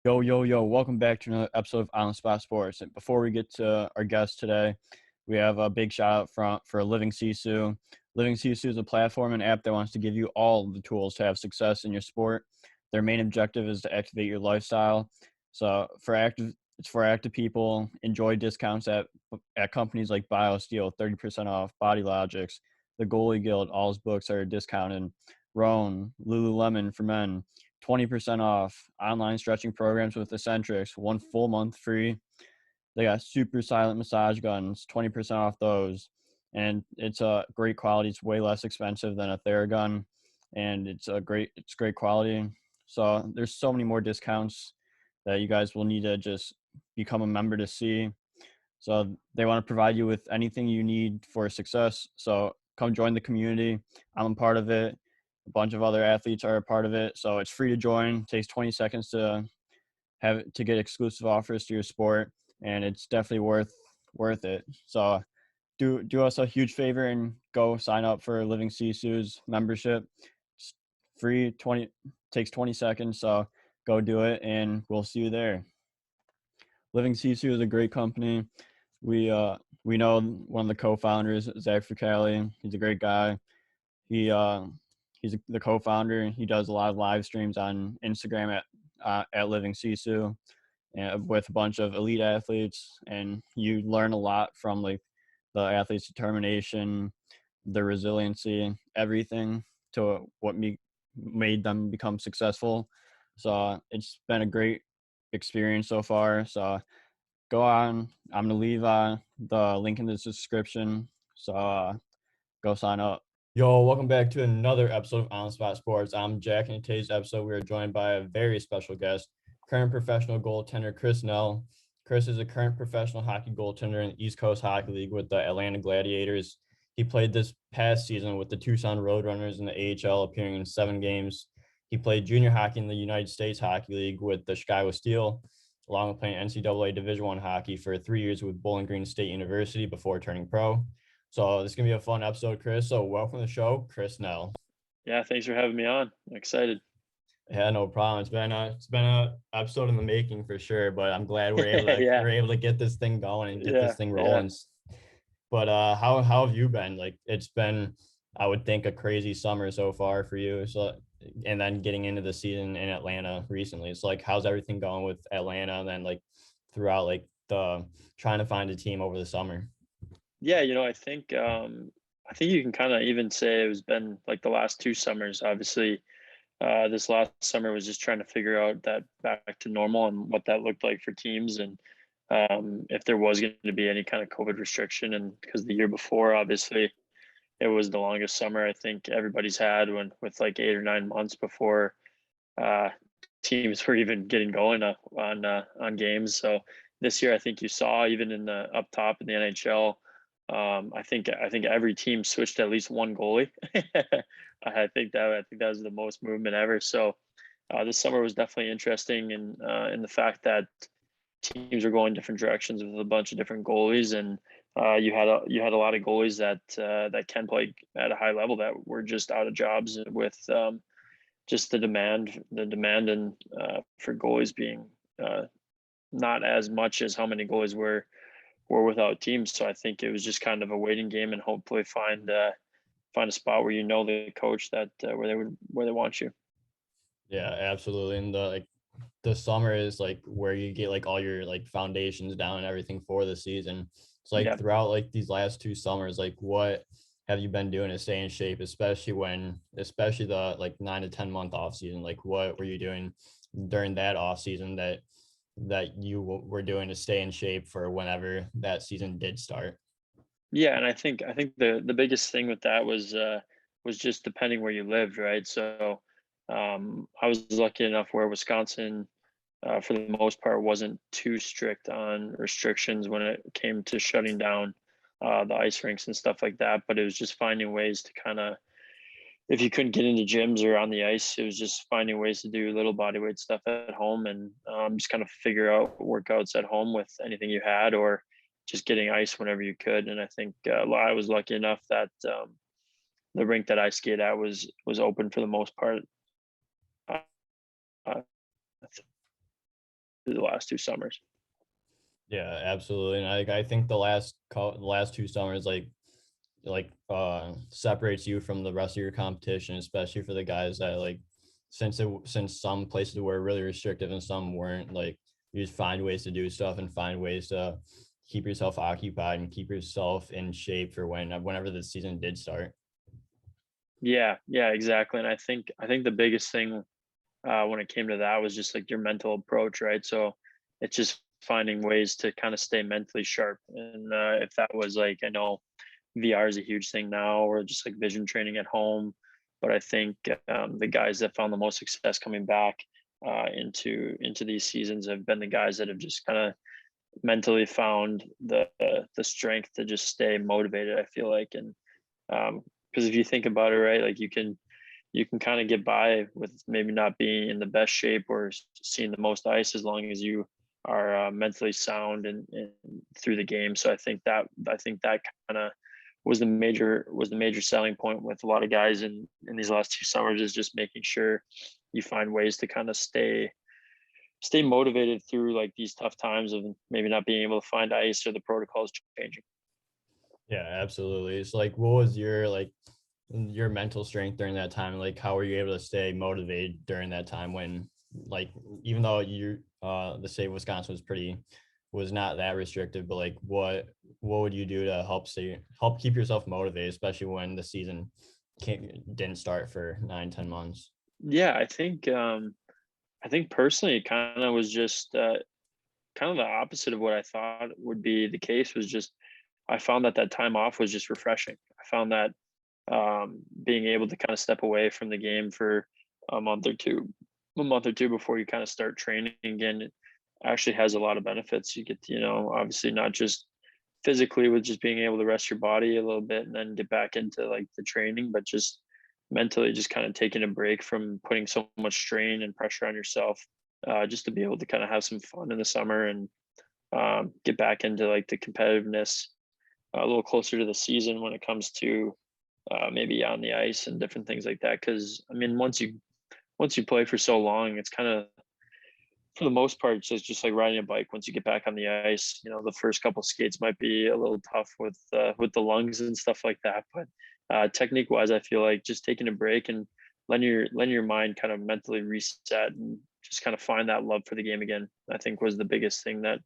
Yo, yo, yo, welcome back to another episode of On the Spot Sports. And before we get to our guest today, we have a big shout out for Living Sisu. Living Sisu is a platform and app that wants to give you all the tools to have success in your sport. Their main objective is to activate your lifestyle. It's for active people. Enjoy discounts at companies like BioSteel, 30% off, Body Logics, the Goalie Guild, all his books are discounted. Roan, Lululemon for men, 20% off. Online stretching programs with Eccentrics, 1 full month free. They got super silent massage guns, 20% off those. And it's a great quality. It's way less expensive than a Theragun, and it's great quality. So there's so many more discounts that you guys will need to just become a member to see. So they want to provide you with anything you need for success. So come join the community. I'm a part of it. A bunch of other athletes are a part of it. So it's free to join. It takes 20 seconds to get exclusive offers to your sport, and it's definitely worth it. So do us a huge favor and go sign up for Living Sisu's membership. It's free, 20 takes 20 seconds. So go do it, and we'll see you there. Living Sisu is a great company. We know one of the co-founders, Zach Fricali. He's a great guy. He's the co-founder. He does a lot of live streams on Instagram at Living Sisu, with a bunch of elite athletes, and you learn a lot from like the athletes' determination, their resiliency, everything to what made them become successful. So it's been a great experience so far. So go on. I'm gonna leave the link in the description. So go sign up. Yo, welcome back to another episode of On the Spot Sports. I'm Jack, and in today's episode, we are joined by a very special guest, current professional goaltender Chris Nell. Chris is a current professional hockey goaltender in the East Coast Hockey League with the Atlanta Gladiators. He played this past season with the Tucson Roadrunners in the AHL, appearing in 7 games. He played junior hockey in the United States Hockey League with the Chicago Steel, along with playing NCAA Division I hockey for 3 years with Bowling Green State University before turning pro. So this is gonna be a fun episode, Chris. So welcome to the show, Chris Nell. Yeah, thanks for having me on. I'm excited. Yeah, no problem. It's been a episode in the making for sure, but I'm glad Yeah, we're able to get this thing going and get yeah, this thing yeah. rolling. But how have you been? Like, it's been, I would think, a crazy summer so far for you. So, and then getting into the season in Atlanta recently. It's like, how's everything going with Atlanta, and then like throughout like the trying to find a team over the summer? Yeah, I think you can kind of even say it was been like the last 2 summers. Obviously, this last summer was just trying to figure out that back to normal and what that looked like for teams, and if there was going to be any kind of COVID restriction. And because the year before, obviously, it was the longest summer I think everybody's had, with like 8 or 9 months before uh, teams were even getting going on games. So this year, I think you saw even in the up top in the NHL, I think every team switched at least one goalie. I think that was the most movement ever. So this summer was definitely interesting in the fact that teams are going different directions with a bunch of different goalies, and you had a lot of goalies that can play at a high level that were just out of jobs with just the demand and for goalies being not as much as how many goalies were without teams. So I think it was just kind of a waiting game, and hopefully find a spot where the coach that where they want you. Yeah, absolutely. And the summer is like where you get like all your like foundations down and everything for the season. It's like Yeah. throughout like these last 2 summers, like what have you been doing to stay in shape, especially the like 9 to 10 month off season? Like what were you doing during that off season that you were doing to stay in shape for whenever that season did start? Yeah, and I think the biggest thing with that was just depending where you lived, right? So I was lucky enough where Wisconsin, for the most part, wasn't too strict on restrictions when it came to shutting down the ice rinks and stuff like that. But it was just finding ways to kind of, if you couldn't get into gyms or on the ice, it was just finding ways to do little body weight stuff at home, and just kind of figure out workouts at home with anything you had, or just getting ice whenever you could. And I think I was lucky enough that the rink that I skate at was open for the most part. Uh, the last 2 summers. Yeah, absolutely. And I think the last 2 summers separates you from the rest of your competition, especially for the guys that since some places were really restrictive and some weren't, like you just find ways to do stuff and find ways to keep yourself occupied and keep yourself in shape for whenever the season did start. Yeah, exactly. And I think the biggest thing when it came to that was just like your mental approach, right? So it's just finding ways to kind of stay mentally sharp. And if that was like, I know VR is a huge thing now, or just like vision training at home. But I think the guys that found the most success coming back into these seasons have been the guys that have just kind of mentally found the strength to just stay motivated. I feel like, and because if you think about it, right, like you can kind of get by with maybe not being in the best shape or seeing the most ice as long as you are mentally sound and through the game. So I think that kind of was the major selling point with a lot of guys in these last 2 summers, is just making sure you find ways to kind of stay motivated through like these tough times of maybe not being able to find ice or the protocols changing. Yeah, absolutely. It's like, what was your mental strength during that time? Like, how were you able to stay motivated during that time when, like, even though the state of Wisconsin was not that restrictive, but like, what would you do to help keep yourself motivated, especially when the season didn't start for 9-10 months? Yeah, I think personally it kind of was just kind of the opposite of what I thought would be the case. Was just I found that time off was just refreshing. I found that being able to kind of step away from the game for a month or two, before you kind of start training again, it actually has a lot of benefits. You get to, obviously not just physically with just being able to rest your body a little bit and then get back into like the training, but just mentally just kind of taking a break from putting so much strain and pressure on yourself, just to be able to kind of have some fun in the summer and get back into like the competitiveness a little closer to the season when it comes to maybe on the ice and different things like that. Because I mean, once you play for so long, it's kind of, for the most part, it's just like riding a bike. Once you get back on the ice, the first couple skates might be a little tough with the lungs and stuff like that. But technique wise, I feel like just taking a break and letting your mind kind of mentally reset and just kind of find that love for the game again, I think was the biggest thing that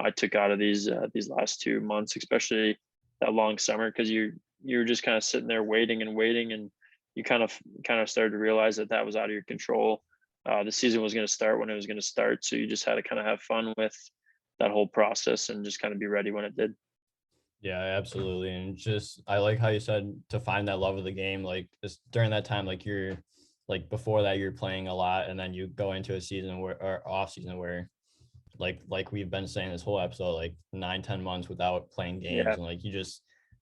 I took out of these last 2 months, especially that long summer, because you're just kind of sitting there waiting and waiting, and you kind of started to realize that was out of your control. The season was going to start when it was going to start, so you just had to kind of have fun with that whole process and just kind of be ready when it did. Yeah, absolutely. And just, I like how you said to find that love of the game, like just during that time, like you're like before that you're playing a lot, and then you go into a season or off season where like we've been saying this whole episode, like 9-10 months without playing games, Yeah, and like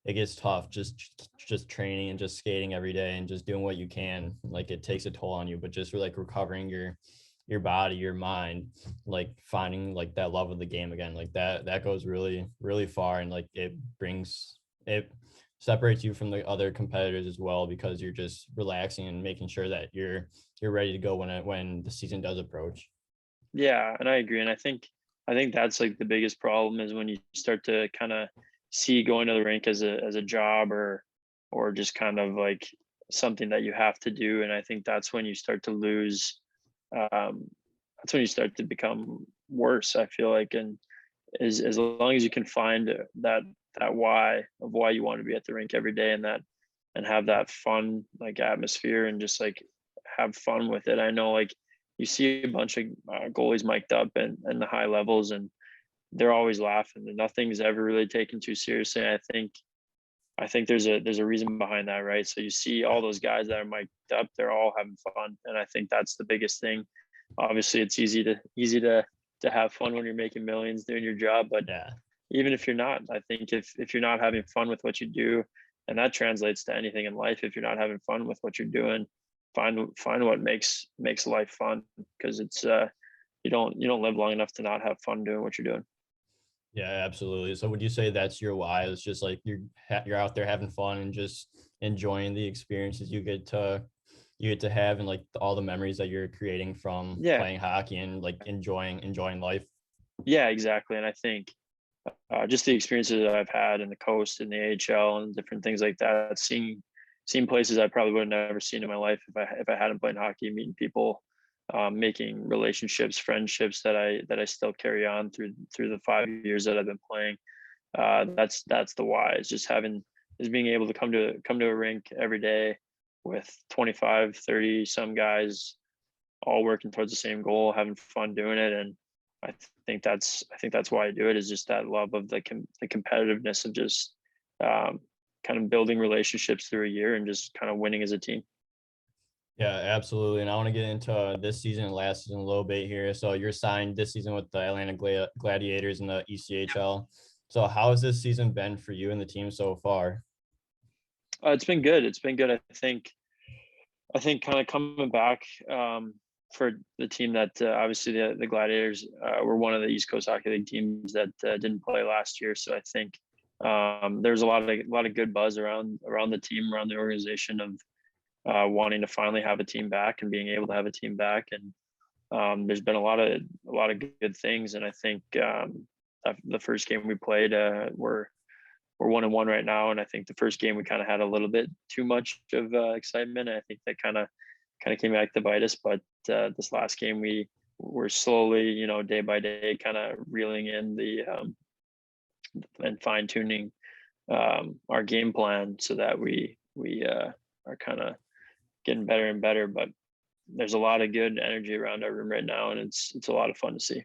it gets tough just training and just skating every day and just doing what you can. Like it takes a toll on you, but just like recovering your body, your mind, like finding like that love of the game again, like that goes really, really far. And like it separates you from the other competitors as well, because you're just relaxing and making sure that you're ready to go when the season does approach. yeah, and I agree. And I think that's like the biggest problem is when you start to kind of see going to the rink as a job, or just kind of like something that you have to do. And I think that's when you start to lose. Um, that's when you start to become worse, I feel like. And as long as you can find that why of why you want to be at the rink every day, and have that fun like atmosphere and just like have fun with it. I know like you see a bunch of goalies mic'd up and the high levels, and they're always laughing and nothing's ever really taken too seriously. I think there's a reason behind that, right? So you see all those guys that are mic'd up, they're all having fun, and I think that's the biggest thing. Obviously, it's easy to have fun when you're making millions doing your job, but Yeah. even if you're not, I think if you're not having fun with what you do, and that translates to anything in life, if you're not having fun with what you're doing, find what makes life fun, because it's you don't live long enough to not have fun doing what you're doing. Yeah, absolutely. So would you say that's your why? It's just like you're out there having fun and just enjoying the experiences you get to have and like all the memories that you're creating from Yeah, playing hockey and like enjoying life. yeah, exactly. And I think just the experiences that I've had in the coast and the AHL and different things like that, seeing places I probably would have never seen in my life if I hadn't played hockey, meeting people, making relationships, friendships that I still carry on through the 5 years that I've been playing. That's the why. Is just being able to come to a rink every day with 25, 30 some guys all working towards the same goal, having fun doing it. And I think that's why I do it, is just that love of the competitiveness of just kind of building relationships through a year and just kind of winning as a team. Yeah, absolutely. And I want to get into this season and last season a little bit here. So you're signed this season with the Atlanta Gladiators in the ECHL. So how has this season been for you and the team so far? It's been good. It's been good. I think kind of coming back for the team that obviously the Gladiators were one of the East Coast Hockey League teams that didn't play last year. So I think there's a lot of good buzz around the team, around the organization of wanting to finally have a team back and being able to have a team back. And there's been a lot of good things. And I think the first game we played, we're 1-1 right now, and I think the first game we kind of had a little bit too much of excitement. And I think that kind of came back to bite us. But this last game, we're slowly, day by day, kind of reeling in the and fine tuning our game plan so that we are kind of getting better and better. But there's a lot of good energy around our room right now, and it's a lot of fun to see.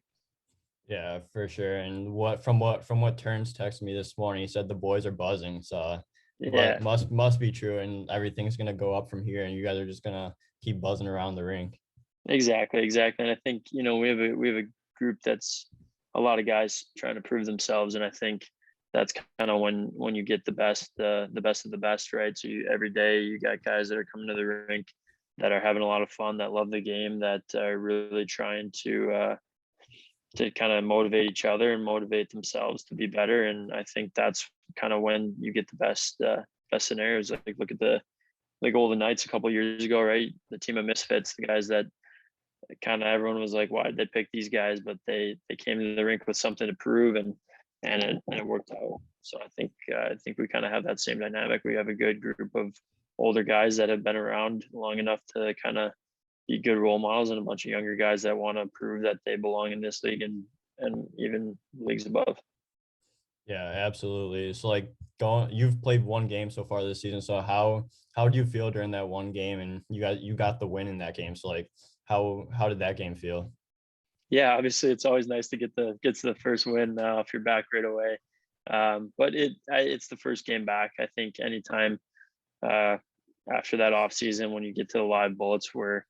Yeah, for sure. And from what Terrence texted me this morning, he said the boys are buzzing. So Yeah, must be true, and everything's gonna go up from here, and you guys are just gonna keep buzzing around the rink. exactly. And I think we have a group that's a lot of guys trying to prove themselves, and I think that's kind of when you get the best of the best, right? So every day you got guys that are coming to the rink that are having a lot of fun, that love the game, that are really trying to kind of motivate each other and motivate themselves to be better. And I think that's kind of when you get the best scenarios. Like look at the Golden Knights a couple of years ago, right? The team of misfits, the guys that kind of everyone was like, why did they pick these guys? But they came to the rink with something to prove, and it worked out. So I think we kind of have that same dynamic. We have a good group of older guys that have been around long enough to kind of be good role models, and a bunch of younger guys that want to prove that they belong in this league and even leagues above. Yeah, absolutely. So like you've played one game so far this season. So how do you feel during that one game, and you got the win in that game? So like how did that game feel? Yeah, obviously it's always nice to get to the first win off your back right away. But it's the first game back. I think anytime uh, after that off season, when you get to the live bullets where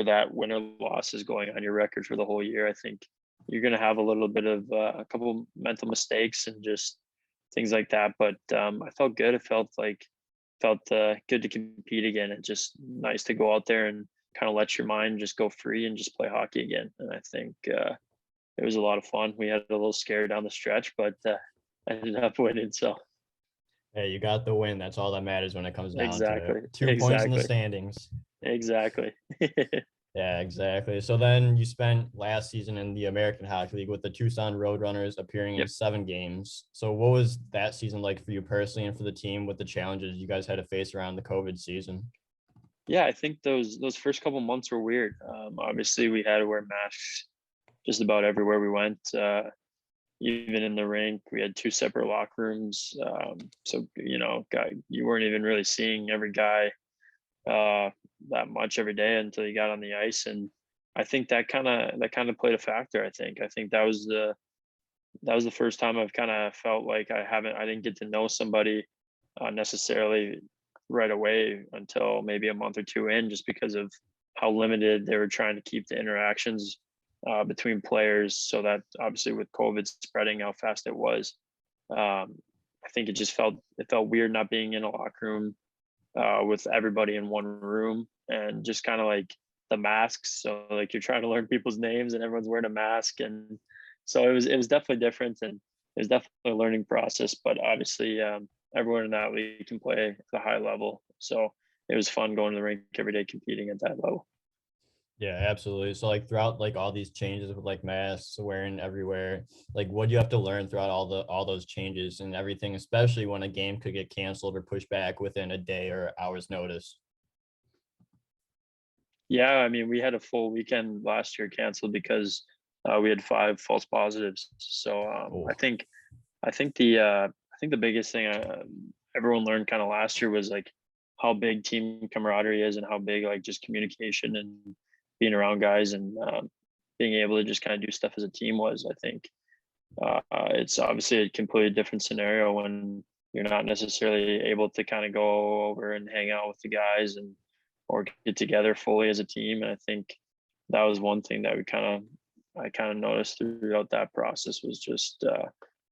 that win or loss is going on your record for the whole year, I think you're going to have a little bit of a couple mental mistakes and just things like that. But I felt good. It felt good to compete again. It's just nice to go out there and kind of let your mind just go free and just play hockey again. And I think it was a lot of fun. We had a little scare down the stretch, but I ended up winning. So Hey, you got the win. That's all that matters when it comes down to exactly, it. 2 points in the standings. exactly. Yeah, exactly. So then you spent last season in the American Hockey League with the Tucson Roadrunners, appearing in Yep. 7 games. So what was that season like for you personally and for the team, with the challenges you guys had to face around the COVID season? Yeah, I think those first couple months were weird. Obviously, we had to wear masks just about everywhere we went. Even in the rink, we had 2 separate locker rooms. So you weren't even really seeing every guy that much every day until you got on the ice. And I think that kind of played a factor. I think that was the first time I've kind of felt like I didn't get to know somebody necessarily right away until maybe a month or 2 in, just because of how limited they were trying to keep the interactions between players, so that obviously with COVID spreading how fast it was, I think it felt weird not being in a locker room with everybody in one room, and just kind of like the masks. So like you're trying to learn people's names and everyone's wearing a mask, and so it was definitely different, and it was definitely a learning process. But obviously, everyone in that league can play at a high level, so it was fun going to the rink every day competing at that level. Yeah, absolutely. So like throughout like all these changes with like masks wearing everywhere, like what do you have to learn throughout all those changes and everything, especially when a game could get canceled or pushed back within a day or hour's notice? Yeah, I mean, we had a full weekend last year canceled because we had 5 false positives. So Oh, I think the biggest thing everyone learned kind of last year was like how big team camaraderie is and how big like just communication and being around guys and being able to just kind of do stuff as a team was. I think it's obviously a completely different scenario when you're not necessarily able to kind of go over and hang out with the guys and or get together fully as a team. And I think that was one thing that I kind of noticed throughout that process was just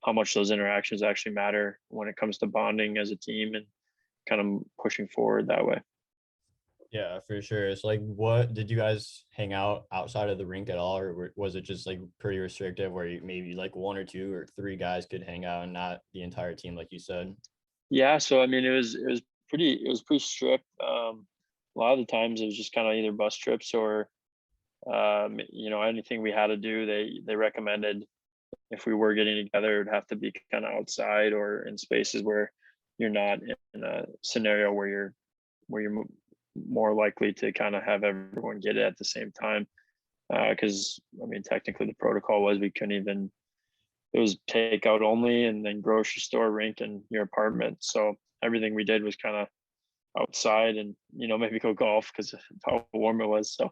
how much those interactions actually matter when it comes to bonding as a team and kind of pushing forward that way. yeah, for sure. It's like, what did you guys hang out outside of the rink at all, or was it just like pretty restrictive where you, maybe like 1 or 2 or 3 guys could hang out and not the entire team, like you said? Yeah, so I mean, it was pretty strict. A lot of the times it was just kind of either bus trips or anything we had to do. They recommended if we were getting together, it would have to be kind of outside or in spaces where you're not in a scenario where you're more likely to kind of have everyone get it at the same time. Because I mean, technically the protocol was we couldn't even. It was takeout only, and then grocery store, rink, and your apartment. So everything we did was kind of outside, and maybe go golf because of how warm it was. So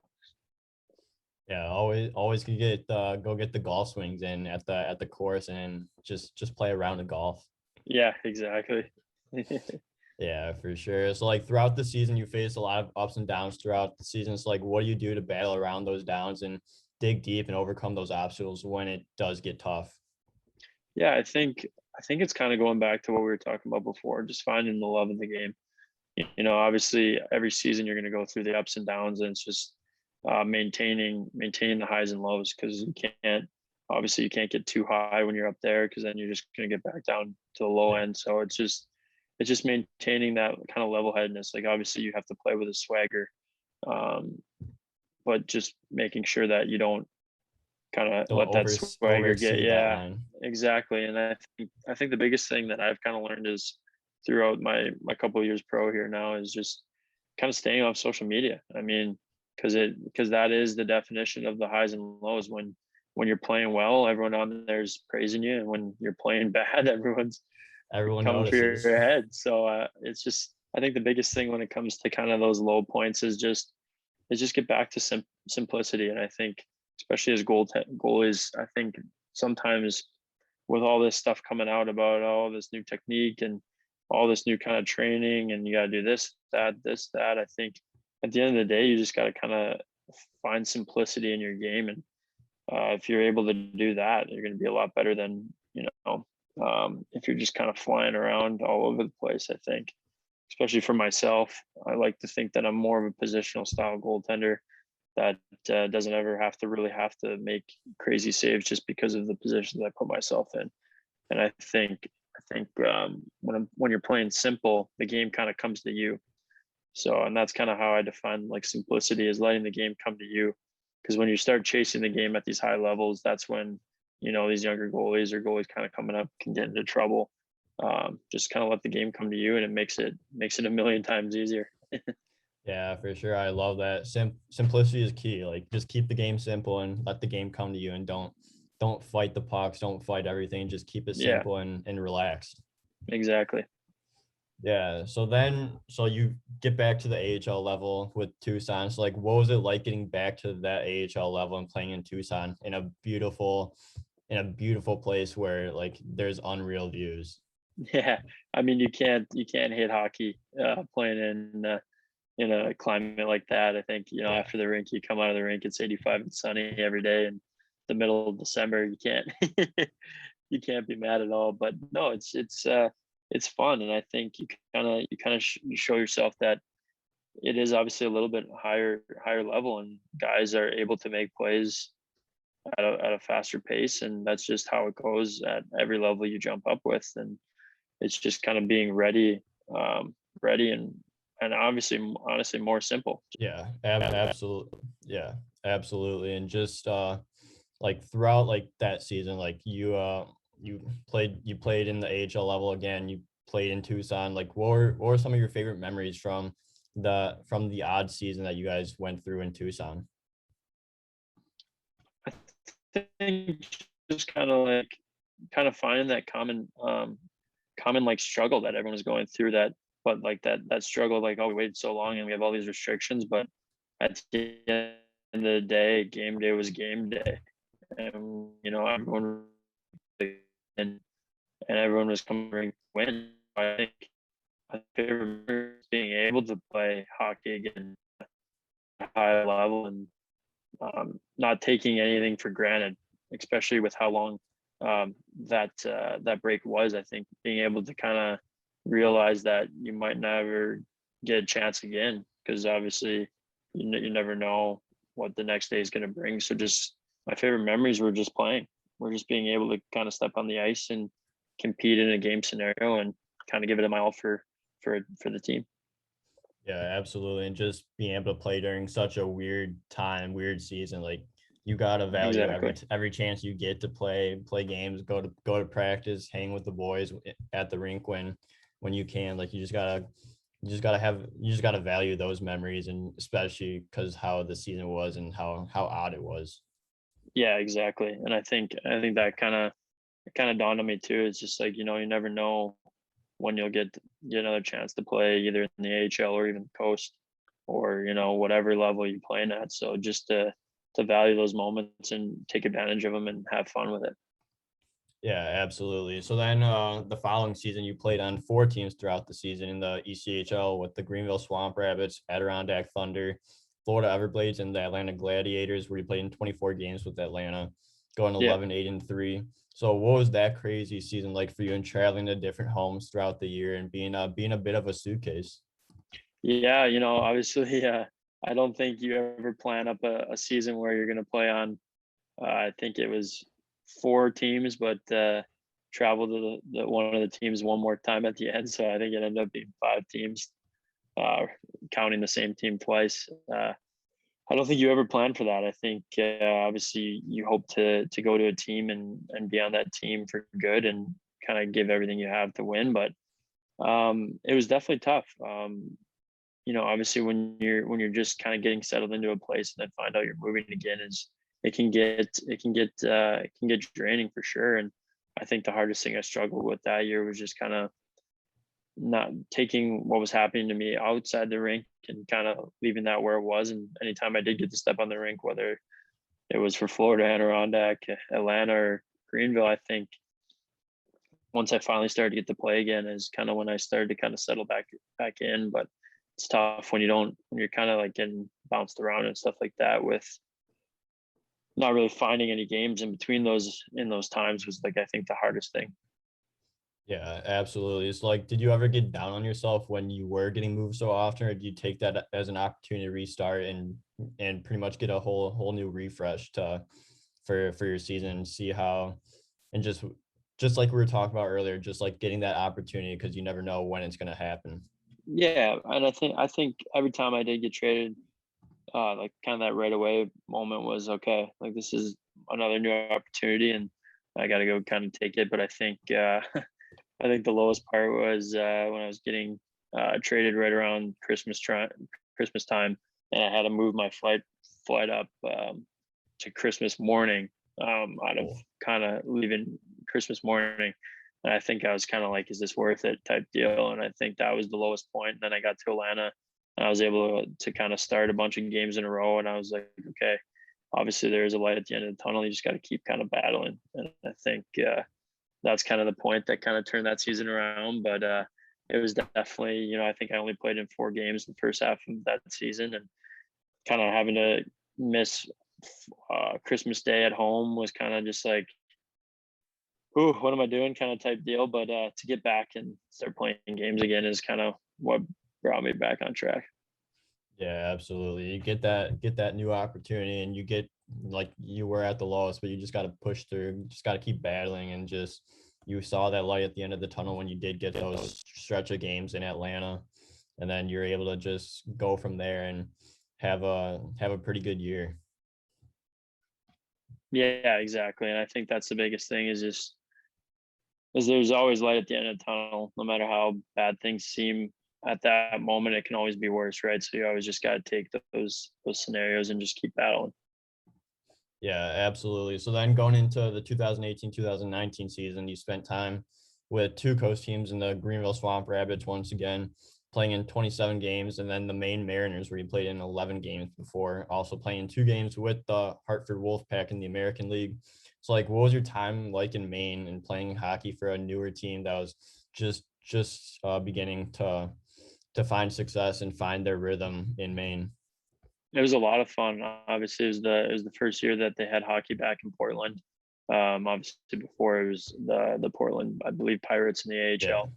Yeah, always could get go get the golf swings in at the course and just play around the golf. yeah, exactly. Yeah, for sure. So like throughout the season, you face a lot of ups and downs throughout the season. So like, what do you do to battle around those downs and dig deep and overcome those obstacles when it does get tough? Yeah, I think it's kind of going back to what we were talking about before, just finding the love of the game. Obviously every season you're going to go through the ups and downs, and it's just maintaining the highs and lows because you can't get too high when you're up there because then you're just going to get back down to the low Yeah. end. So it's just maintaining that kind of level headedness. Like obviously you have to play with a swagger, um, but just making sure that you don't kind of Don't let that over swagger get. exceed that Yeah, line. exactly. And I think the biggest thing that I've kind of learned is throughout my couple of years pro here now is just kind of staying off social media. I mean, because that is the definition of the highs and lows. When you're playing well, everyone on there's praising you, and when you're playing bad, everyone's Everyone coming for notices. your head. So it's just I think the biggest thing when it comes to kind of those low points is just get back to simplicity. And I think especially as goalies, I think sometimes with all this stuff coming out about all this new technique and all this new kind of training and you got to do this, that, I think at the end of the day, you just got to kind of find simplicity in your game. And if you're able to do that, you're going to be a lot better than, if you're just kind of flying around all over the place. I think, especially for myself, I like to think that I'm more of a positional style goaltender that doesn't ever have to make crazy saves just because of the positions I put myself in. And I think when you're playing simple, the game kind of comes to you. So, and that's kind of how I define like simplicity is letting the game come to you. Because when you start chasing the game at these high levels, that's when these younger goalies or goalies kind of coming up can get into trouble. Just kind of let the game come to you, and it makes it a million times easier. Yeah, for sure. I love that. Simplicity is key. Like just keep the game simple and let the game come to you and don't fight the pucks, don't fight everything. Just keep it Yeah, simple and relax. exactly. Yeah. So you get back to the AHL level with Tucson. So like what was it like getting back to that AHL level and playing in Tucson in a beautiful place where like there's unreal views? Yeah, I mean you can't hit hockey playing in a climate like that. I think Yeah. after the rink, you come out of the rink, it's 85 and sunny every day, and the middle of December, you can't you can't be mad at all. But no, it's fun, and I think you show yourself that it is obviously a little bit higher level, and guys are able to make plays at a faster pace, and that's just how it goes at every level you jump up with. And it's just kind of being ready, ready and and obviously, honestly, more simple. Yeah, absolutely. Yeah, absolutely. And just like throughout like that season, like you played in the AHL level again. You played in Tucson. Like what were some of your favorite memories from the odd season that you guys went through in Tucson? I think just kind of finding that common like struggle that everyone was going through, but like that struggle, like, oh, we waited so long and we have all these restrictions, but at the end of the day, game day was game day, and everyone, and everyone was coming to win. I think my favorite memory is being able to play hockey again at a high level, and not taking anything for granted, especially with how long that break was. I think being able to kind of realize that you might never get a chance again, because obviously you never know what the next day is going to bring. So just my favorite memories were just playing. We're just being able to kind of step on the ice and compete in a game scenario and kind of give it my all for the team. Yeah, absolutely. And just being able to play during such a weird time, weird season, like you gotta value Exactly. every chance you get to play games, go to practice, hang with the boys at the rink when you can. Like you just gotta value those memories, and especially because how the season was and how odd it was. Yeah, exactly. And I think that kind of dawned on me too. It's just like, you never know when you'll get another chance to play either in the AHL or even coast, or whatever level you're playing at. So just to value those moments and take advantage of them and have fun with it. Yeah, absolutely. So then the following season, you played on four teams throughout the season in the ECHL with the Greenville Swamp Rabbits, Adirondack Thunder, Florida Everblades, and the Atlanta Gladiators, where you played in 24 games with Atlanta, going Yeah. 11-8-3. So what was that crazy season like for you, and traveling to different homes throughout the year and being a bit of a suitcase? Yeah, obviously, I don't think you ever plan up a season where you're going to play on, I think it was four teams, but travel to one of the teams one more time at the end. So I think it ended up being five teams, uh, counting the same team twice. I don't think you ever plan for that. I think obviously you hope to go to a team and be on that team for good and kind of give everything you have to win. But it was definitely tough. Obviously when you're just kind of getting settled into a place and then find out you're moving again, is it can get draining for sure. And I think the hardest thing I struggled with that year was just kind of not taking what was happening to me outside the rink and kind of leaving that where it was. And anytime I did get to step on the rink, whether it was for Florida, Adirondack, Atlanta, or Greenville, I think once I finally started to get to play again is kind of when I started to kind of settle back in. But it's tough when you're kind of like getting bounced around and stuff like that, with not really finding any games in between those times was, like, I think the hardest thing. Yeah, absolutely. It's like, did you ever get down on yourself when you were getting moved so often, or do you take that as an opportunity to restart and pretty much get a whole new refresh for your season and see how, and just like we were talking about earlier, just like getting that opportunity because you never know when it's going to happen. Yeah, and I think every time I did get traded, like kind of that right away moment was okay. Like, this is another new opportunity, and I got to go kind of take it. But I think I think the lowest part was when I was getting traded right around Christmas time, and I had to move my flight up to Christmas morning, out of kind of leaving Christmas morning. And I think I was kind of like, is this worth it type deal? And I think that was the lowest point. And then I got to Atlanta and I was able to kind of start a bunch of games in a row. And I was like, okay, obviously there is a light at the end of the tunnel. You just got to keep kind of battling. And I think that's kind of the point that kind of turned that season around. But it was definitely, I think I only played in 4 games in the first half of that season, and kind of having to miss Christmas Day at home was kind of just like, ooh, what am I doing kind of type deal. But to get back and start playing games again is kind of what brought me back on track. Yeah, absolutely. You get that new opportunity, and you get, like you were at the lowest, but you just got to push through. You just got to keep battling, and you saw that light at the end of the tunnel when you did get those stretch of games in Atlanta. and then you're able to just go from there and have a pretty good year. Yeah, exactly. And I think that's the biggest thing is there's always light at the end of the tunnel. No matter how bad things seem at that moment, it can always be worse, right? So you always just got to take those scenarios and just keep battling. Yeah, absolutely. So then going into the 2018-2019 season, you spent time with two coast teams in the Greenville Swamp Rabbits once again, playing in 27 games, and then the Maine Mariners, where you played in 11 games before, also playing 2 games with the Hartford Wolfpack in the American League. So, like, what was your time like in Maine and playing hockey for a newer team that was just beginning to find success and find their rhythm in Maine? It was a lot of fun. Obviously, it was the first year that they had hockey back in Portland. Obviously, before it was the Portland, I believe, Pirates in the Yeah. AHL.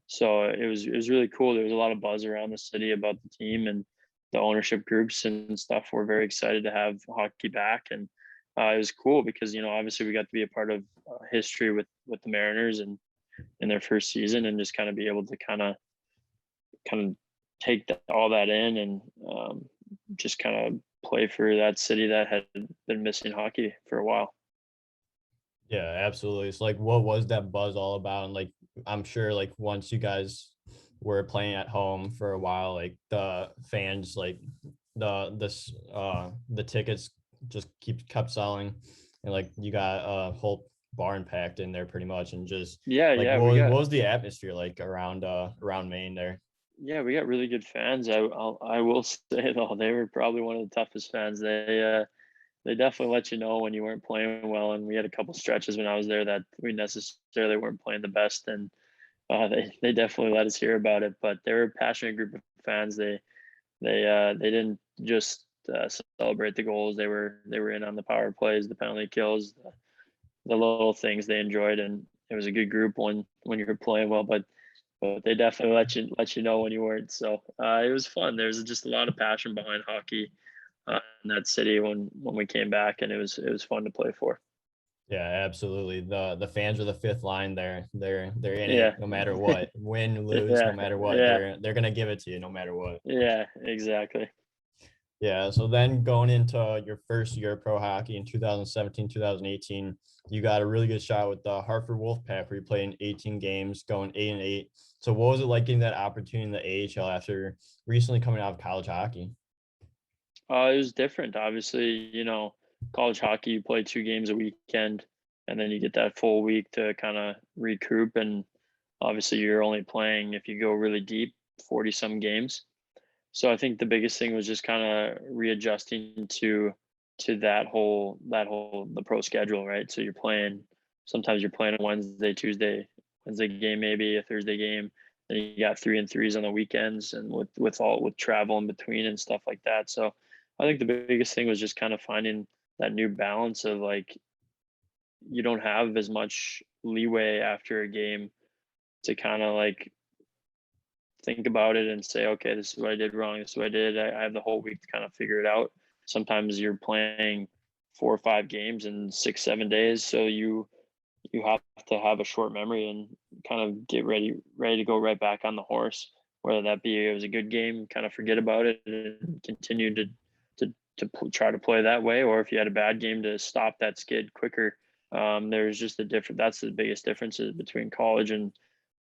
So it was really cool. There was a lot of buzz around the city about the team, and the ownership groups and stuff were very excited to have hockey back. And it was cool because obviously we got to be a part of history with the Mariners and in their first season, and just kind of be able to kind of take all that in and just kind of play for that city that had been missing hockey for a while. Yeah, absolutely. So, like, what was that buzz all about? And, like, I'm sure, like, once you guys were playing at home for a while, like, the fans, like, the tickets just kept selling, and, like, you got a whole barn packed in there pretty much, and just Yeah, like, yeah, what was the atmosphere like around Maine there? we got really good fans. I will say though, they were probably one of the toughest fans. They definitely let you know when you weren't playing well, and we had a couple stretches when I was there that we necessarily weren't playing the best, and they definitely let us hear about it. But they were a passionate group of fans. They didn't just celebrate the goals. They were in on the power plays, the penalty kills, the little things they enjoyed, and it was a good group when you were playing well. But they definitely let you know when you weren't. So it was fun. There's just a lot of passion behind hockey in that city when we came back, and it was fun to play for. Yeah, absolutely. The fans are the fifth line there. They're in it Yeah, no matter what. Win, lose, no yeah, matter what. yeah, They're gonna give it to you no matter what. yeah, exactly. Yeah, so then going into your first year of pro hockey in 2017, 2018, you got a really good shot with the Hartford Wolfpack where you played in 18 games, going 8-8. So what was it like getting that opportunity in the AHL after recently coming out of college hockey? It was different. Obviously, college hockey, you play 2 games a weekend, and then you get that full week to kind of recoup. And obviously, you're only playing, if you go really deep, 40 some games. So I think the biggest thing was just kind of readjusting to that whole the pro schedule, right? So sometimes you're playing on Wednesday game, maybe a Thursday game. Then you got 3-3s on the weekends, and with travel in between and stuff like that. So I think the biggest thing was just kind of finding that new balance of, like, you don't have as much leeway after a game to kind of like think about it and say, okay, this is what I did wrong. This is what I did. I have the whole week to kind of figure it out. Sometimes you're playing 4 or 5 games in 6, 7 days, so you have to have a short memory and kind of get ready to go right back on the horse. Whether that be it was a good game, kind of forget about it and continue to try to play that way, or if you had a bad game, to stop that skid quicker. There's just a different. That's the biggest differences between college and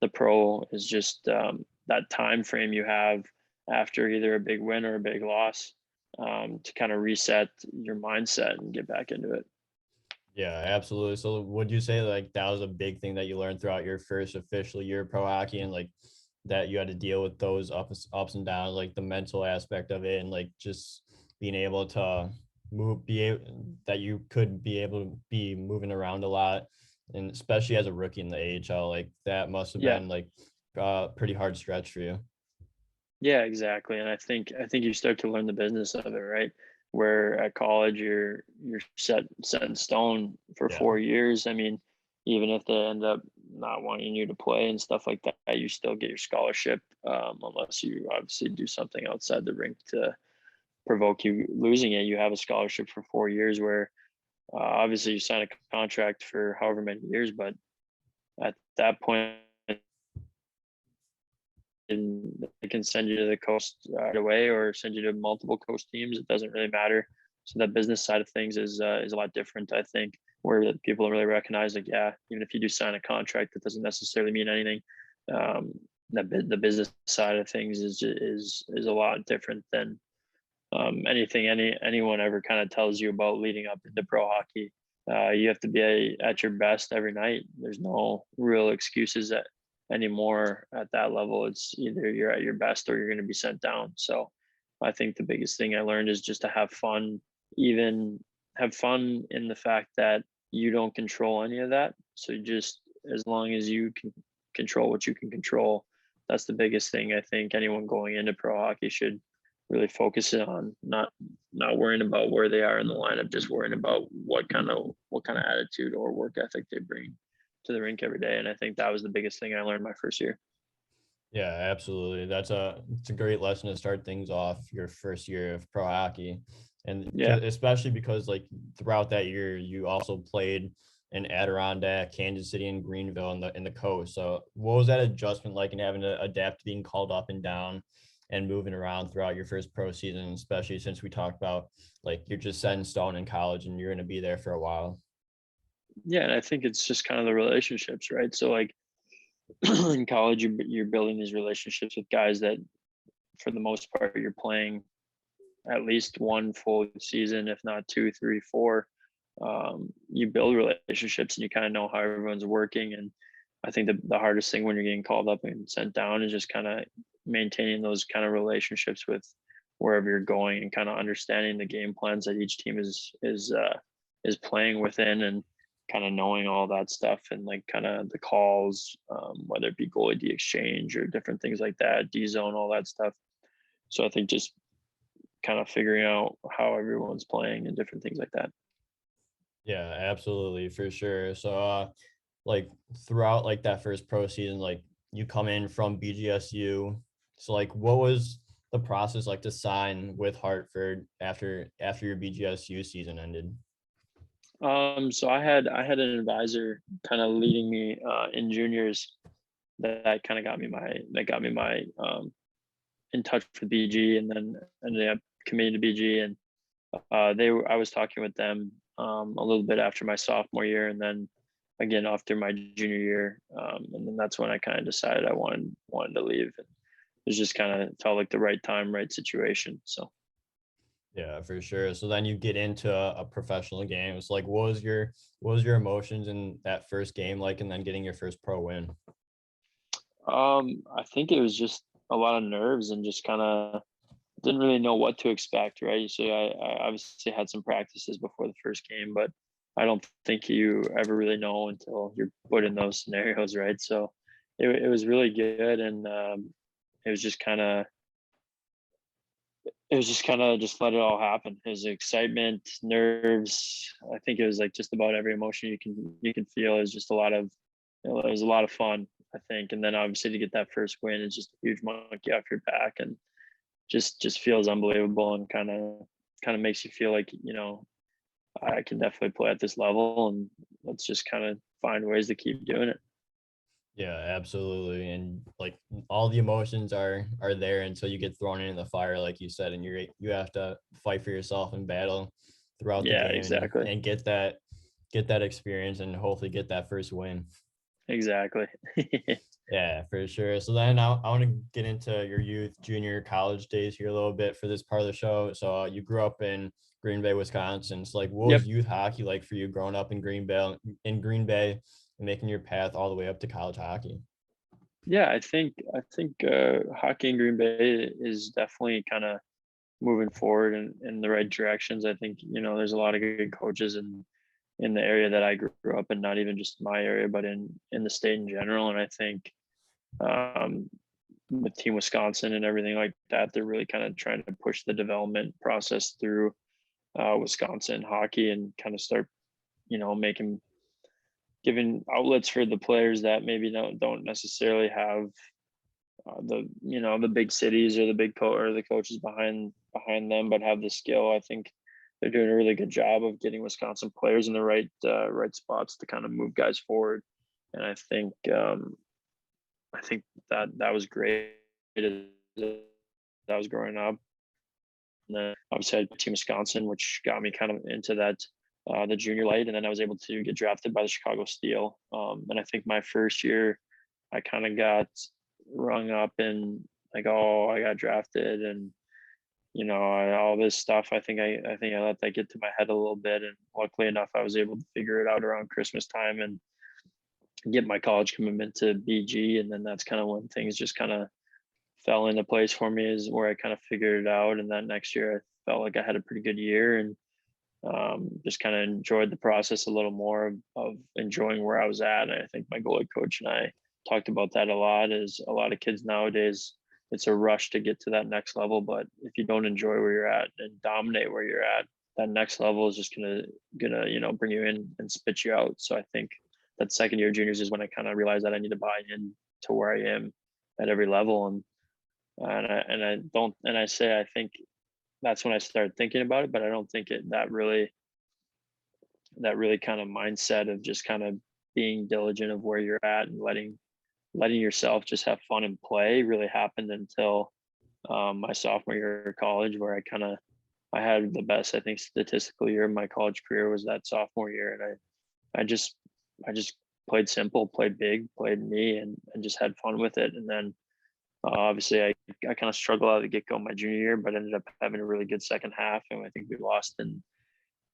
the pro is just that time frame you have after either a big win or a big loss, to kind of reset your mindset and get back into it. Yeah, absolutely. So would you say like that was a big thing that you learned throughout your first official year of pro hockey, and like that you had to deal with those ups and downs, like the mental aspect of it, and like just being able to that you could be able to be moving around a lot, and especially as a rookie in the AHL, like that must have Yeah, been like pretty hard stretch for you. yeah, exactly. And I think you start to learn the business of it, right? Where at college you're set in stone for Yeah. 4 years. I mean, even if they end up not wanting you to play and stuff like that, you still get your scholarship, unless you obviously do something outside the rink to provoke you losing it. You have a scholarship for 4 years where obviously you sign a contract for however many years, but at that point they can send you to the coast right away or send you to multiple coast teams. It doesn't really matter. So that business side of things is a lot different, I think, where people really recognize, like, yeah, even if you do sign a contract, that doesn't necessarily mean anything. The business side of things is a lot different than anything anyone ever kind of tells you about leading up into pro hockey. You have to be at your best every night. There's no real excuses anymore at that level. It's either you're at your best or you're going to be sent down. So I think the biggest thing I learned is just to have fun, even have fun in the fact that you don't control any of that. So just as long as you can control what you can control, that's the biggest thing I think anyone going into pro hockey should really focus on, not worrying about where they are in the lineup, just worrying about what kind of attitude or work ethic they bring to the rink every day. And I think that was the biggest thing I learned my first year. Yeah, absolutely. It's a great lesson to start things off your first year of pro hockey. And Yeah. especially because like throughout that year, you also played in Adirondack, Kansas City, and Greenville in the coast. So what was that adjustment like, and having to adapt to being called up and down and moving around throughout your first pro season, especially since we talked about like you're just set in stone in college and you're going to be there for a while? Yeah, and I think it's just kind of the relationships, right? So like in college, you're building these relationships with guys that, for the most part, you're playing at least one full season, if not two, three, four. You build relationships and you kind of know how everyone's working. And I think the hardest thing when you're getting called up and sent down is just kind of maintaining those kind of relationships with wherever you're going and kind of understanding the game plans that each team is playing within, and kind of knowing all that stuff and like kind of the calls, whether it be goalie D exchange or different things like that, D zone, all that stuff. So I think just kind of figuring out how everyone's playing and different things like that. Yeah, absolutely, for sure. So like throughout like that first pro season, like you come in from BGSU. So like what was the process like to sign with Hartford after your BGSU season ended? So I had an advisor kind of leading me in juniors that kind of got me my in touch with BG, and then ended up committing to BG. And I was talking with them a little bit after my sophomore year, and then again after my junior year, and then that's when I kind of decided I wanted to leave. And it was just kind of felt like the right time, right situation. So Yeah, for sure. So then you get into a professional game. It's like what was your emotions in that first game like, and then getting your first pro win? I think it was just a lot of nerves and just kind of didn't really know what to expect, right? So I obviously had some practices before the first game, but I don't think you ever really know until you're put in those scenarios, right? So it was really good, and it was just kind of just let it all happen. It was excitement, nerves. I think it was like just about every emotion you can feel. Is just a lot of it was a lot of fun, I think. And then obviously to get that first win is just a huge monkey off your back, and just feels unbelievable, and kind of makes you feel like, I can definitely play at this level, and let's just kind of find ways to keep doing it. Yeah, absolutely. And like all the emotions are there until you get thrown into the fire, like you said, and you have to fight for yourself and battle throughout the Yeah, game exactly. and get that experience and hopefully get that first win. Exactly. Yeah, for sure. So then I want to get into your youth, junior, college days here a little bit for this part of the show. So you grew up in Green Bay, Wisconsin. So like, what Yep. was youth hockey like for you growing up in Green Bay, and making your path all the way up to college hockey? Yeah, I think hockey in Green Bay is definitely kind of moving forward in the right directions. I think, there's a lot of good coaches in the area that I grew up in, not even just my area, but in the state in general. And I think um, with Team Wisconsin and everything like that, they're really kind of trying to push the development process through Wisconsin hockey, and kind of start, making giving outlets for the players that maybe don't necessarily have the big cities or the or the coaches behind them, but have the skill. I think they're doing a really good job of getting Wisconsin players in the right spots to kind of move guys forward. And I think that was great. as I was growing up. And then obviously I had Team Wisconsin, which got me kind of into that the junior light, and then I was able to get drafted by the Chicago Steel. And I think my first year, I kind of got rung up in like, oh, I got drafted, and all this stuff. I think I let that get to my head a little bit, and luckily enough, I was able to figure it out around Christmas time and get my college commitment to BG, and then that's kind of when things just kind of fell into place for me, is where I kind of figured it out. And that next year, I felt like I had a pretty good year, and just kind of enjoyed the process a little more of enjoying where I was at. And I think my goalie coach and I talked about that a lot. Is a lot of kids nowadays, it's a rush to get to that next level, but if you don't enjoy where you're at and dominate where you're at, that next level is just gonna bring you in and spit you out. So I think that second year juniors is when I kind of realized that I need to buy in to where I am at every level. I think that's when I started thinking about it, but I don't think that really kind of mindset of just kind of being diligent of where you're at and letting yourself just have fun and play really happened until my sophomore year of college, where I had the best, I think, statistical year of my college career was that sophomore year. And I just played simple, played big, played me, and just had fun with it. And then obviously I kind of struggled out of the get-go my junior year, but ended up having a really good second half. And I think we lost in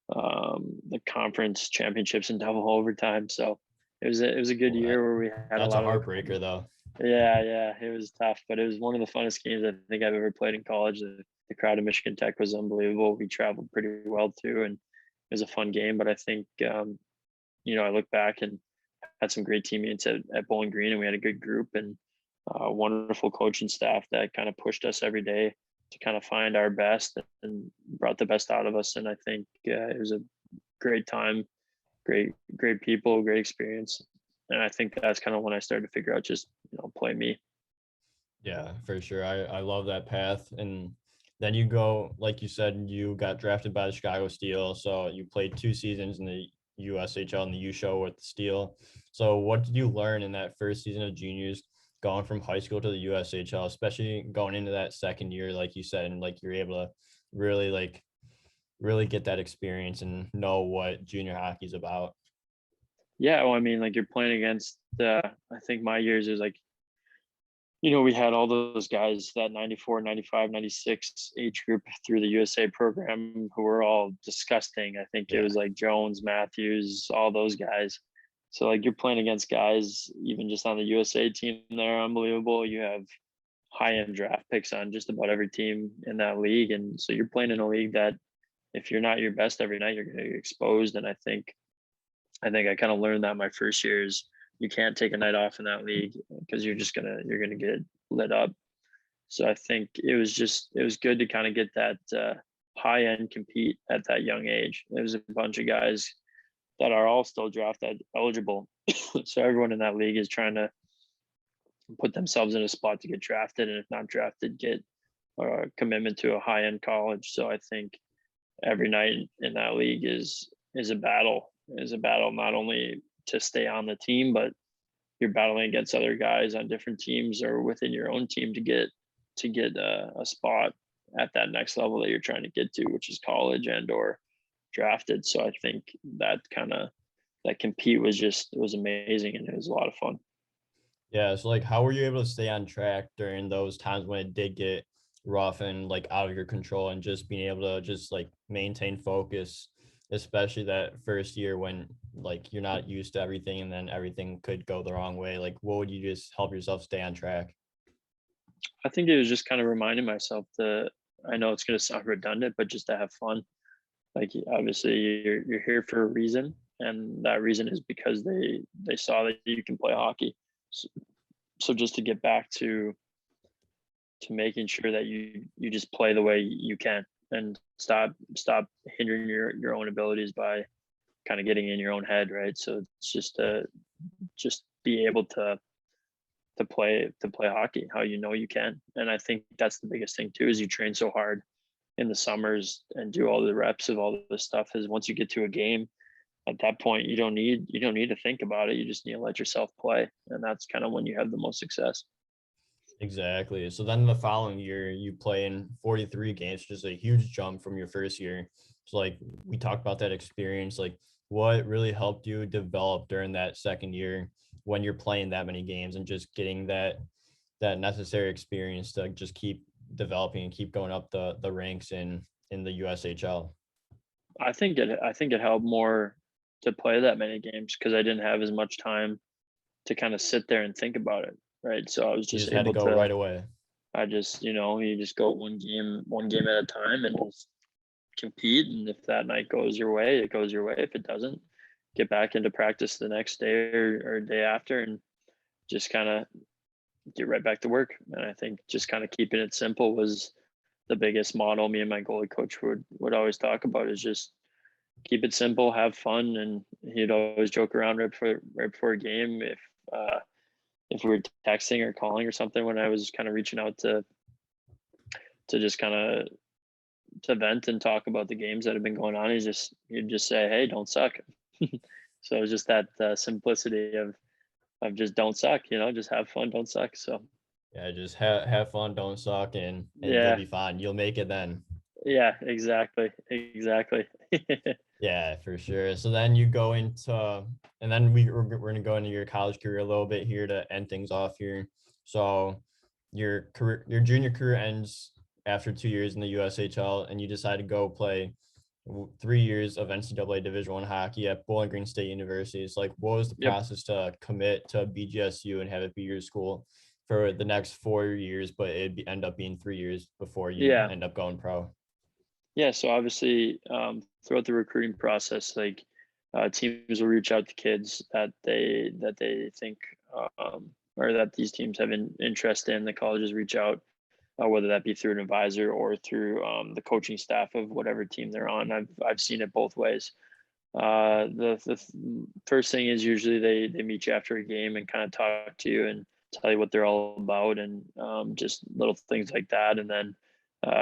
the conference championships in double overtime. So it was a good year where we had that's a lot a heartbreaker though. Yeah, it was tough, but it was one of the funnest games I think I've ever played in college. The crowd at Michigan Tech was unbelievable. We traveled pretty well too, and it was a fun game. But I think I look back and had some great teammates at Bowling Green, and we had a good group and wonderful coaching staff that kind of pushed us every day to kind of find our best and brought the best out of us. And I think it was a great time, great people, great experience. And I think that's kind of when I started to figure out just, play me. Yeah, for sure. I love that path. And then you go, like you said, you got drafted by the Chicago Steel. So you played 2 seasons in the USHL and the USHL with the Steel. So what did you learn in that first season of juniors, going from high school to the USHL, especially going into that second year, like you said, and like you're able to really get that experience and know what junior hockey is about? Yeah, well, I mean, like you're playing against I think my years is like, we had all those guys, that 94, 95, 96 age group through the USA program, who were all disgusting. I think it was like Jones, Matthews, all those guys. So like you're playing against guys, even just on the USA team, they're unbelievable. You have high-end draft picks on just about every team in that league. And so you're playing in a league that if you're not your best every night, you're going to get exposed. And I think I kind of learned that my first year is you can't take a night off in that league because you're gonna get lit up. So I think it was good to kind of get that high end compete at that young age. There's a bunch of guys that are all still draft eligible. So everyone in that league is trying to put themselves in a spot to get drafted, and if not drafted, get a commitment to a high end college. So I think every night in that league is a battle. Not only to stay on the team, but you're battling against other guys on different teams or within your own team to get a spot at that next level that you're trying to get to, which is college and or drafted. So I think that compete was amazing, and it was a lot of fun. Yeah. So like, how were you able to stay on track during those times when it did get rough and like out of your control, and just being able to just like maintain focus, especially that first year when like you're not used to everything and then everything could go the wrong way? Like, what would you just help yourself stay on track? I think it was just kind of reminding myself I know it's going to sound redundant, but just to have fun. Like obviously you're here for a reason, and that reason is because they saw that you can play hockey. So just to get back to making sure that you just play the way you can, and stop hindering your own abilities by kind of getting in your own head, right? So it's just be able to play hockey how you can. And I think that's the biggest thing too, is you train so hard in the summers and do all the reps of all this stuff. Is once you get to a game, at that point you don't need to think about it. You just need to let yourself play, and that's kind of when you have the most success. Exactly. So then the following year, you play in 43 games, which is a huge jump from your first year. So, like, we talked about that experience. Like, what really helped you develop during that second year when you're playing that many games and just getting that necessary experience to just keep developing and keep going up the ranks in the USHL? I think it helped more to play that many games because I didn't have as much time to kind of sit there and think about it, right? So I was You just just had to able go to. right away. I just, you just go one game at a time, and just compete. And if that night goes your way, it goes your way. If it doesn't, get back into practice the next day or day after, and just kind of get right back to work. And I think just kind of keeping it simple was the biggest model me and my goalie coach would always talk about, is just keep it simple, have fun. And he'd always joke around right before a game, if we were texting or calling or something, when I was kind of reaching out to just kind of to vent and talk about the games that have been going on. He'd just say, "Hey, don't suck." So it was just that simplicity of just don't suck, just have fun, don't suck. So Yeah, just have fun, don't suck, and you'll yeah, be fine. You'll make it then. yeah, exactly. Yeah, for sure. So then you go into, and then we're going to go into your college career a little bit here to end things off here. So your junior career ends after 2 years in the USHL, and you decide to go play 3 years of NCAA Division I hockey at Bowling Green State University. So, like, what was the Yep. process to commit to BGSU and have it be your school for the next 4 years, but end up being 3 years before you Yeah. end up going pro? Yeah, so obviously, throughout the recruiting process, like, teams will reach out to kids that they think, or that these teams have interest in. The colleges reach out, whether that be through an advisor or through the coaching staff of whatever team they're on. I've seen it both ways. The first thing is usually they meet you after a game and kind of talk to you and tell you what they're all about, and just little things like that. And then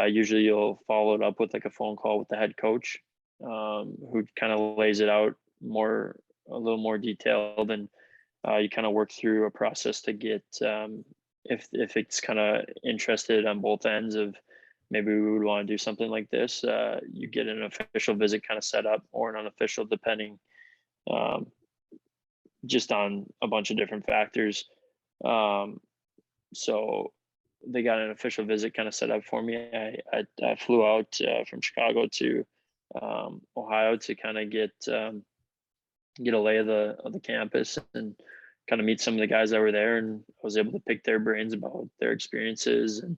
usually you'll follow it up with like a phone call with the head coach, who kind of lays it out a little more detailed, and you kind of work through a process to get, if it's kind of interested on both ends of, maybe we would want to do something like this. You get an official visit kind of set up, or an unofficial, depending, um, just on a bunch of different factors. Um, so they got an official visit kind of set up for me. I flew out from Chicago to Ohio to kind of get a lay of the campus and kind of meet some of the guys that were there, and I was able to pick their brains about their experiences. And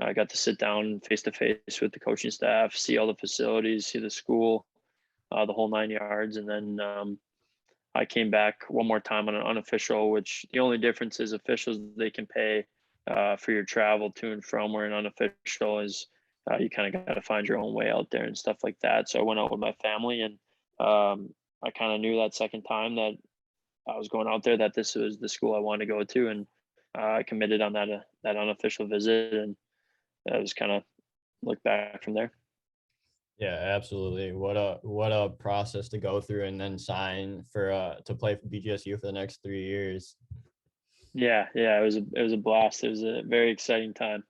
I got to sit down face to face with the coaching staff, see all the facilities, see the school, the whole 9 yards. And then I came back one more time on an unofficial, which the only difference is officials, they can pay for your travel to and from, where an unofficial is, you kind of got to find your own way out there and stuff like that. So I went out with my family, and I kind of knew that second time that I was going out there, that this was the school I wanted to go to. And I committed on that unofficial visit, and I was kind of look back from there. Yeah, absolutely. What a process to go through and then sign for to play for BGSU for the next 3 years. Yeah, it was a blast. It was a very exciting time.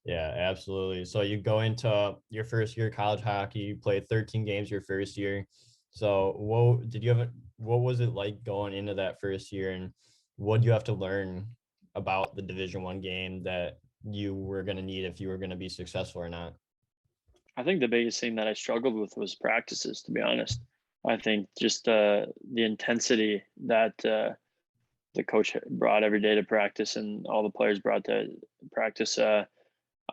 Yeah, absolutely. So you go into your first year of college hockey, you played 13 games your first year. So what was it like going into that first year, and what do you have to learn about the Division I game that you were going to need if you were going to be successful or not? I think the biggest thing that I struggled with was practices, to be honest. I think just the intensity that the coach brought every day to practice, and all the players brought to practice.